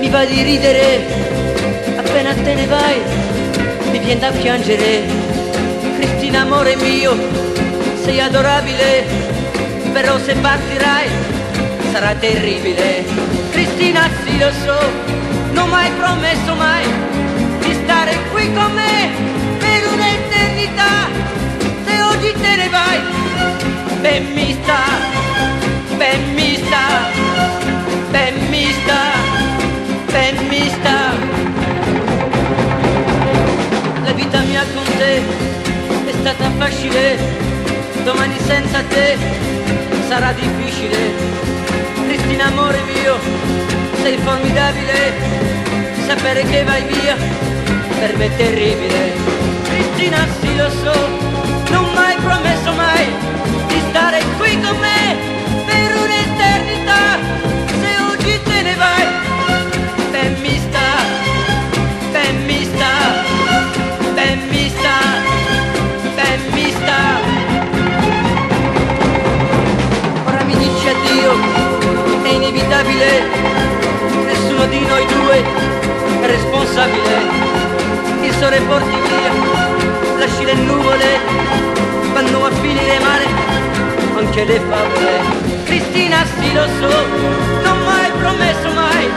mi va di ridere, appena te ne vai mi viene da piangere. Cristina amore mio, sei adorabile, però se partirai sarà terribile. Cristina sì lo so, non mai promesso mai di stare qui con me per un'eternità. Se oggi te ne vai, ben mi sta, ben mi sta, ben mi sta, ben mi sta. La vita mia con te è stata facile, domani senza te sarà difficile. Cristina amore mio, sei formidabile, sapere che vai via per me è terribile. Cristina sì lo so, non mai promesso mai di stare qui con me per un'eternità. Se oggi te ne vai, ben mi sta, ben mi sta, ben mi sta, ben mi sta. Ora mi dici addio, è inevitabile, nessuno di noi due è responsabile. Il sole porti via, lasci le nuvole, vanno a finire male anche le favole. Cristina sì lo so, non mai promesso mai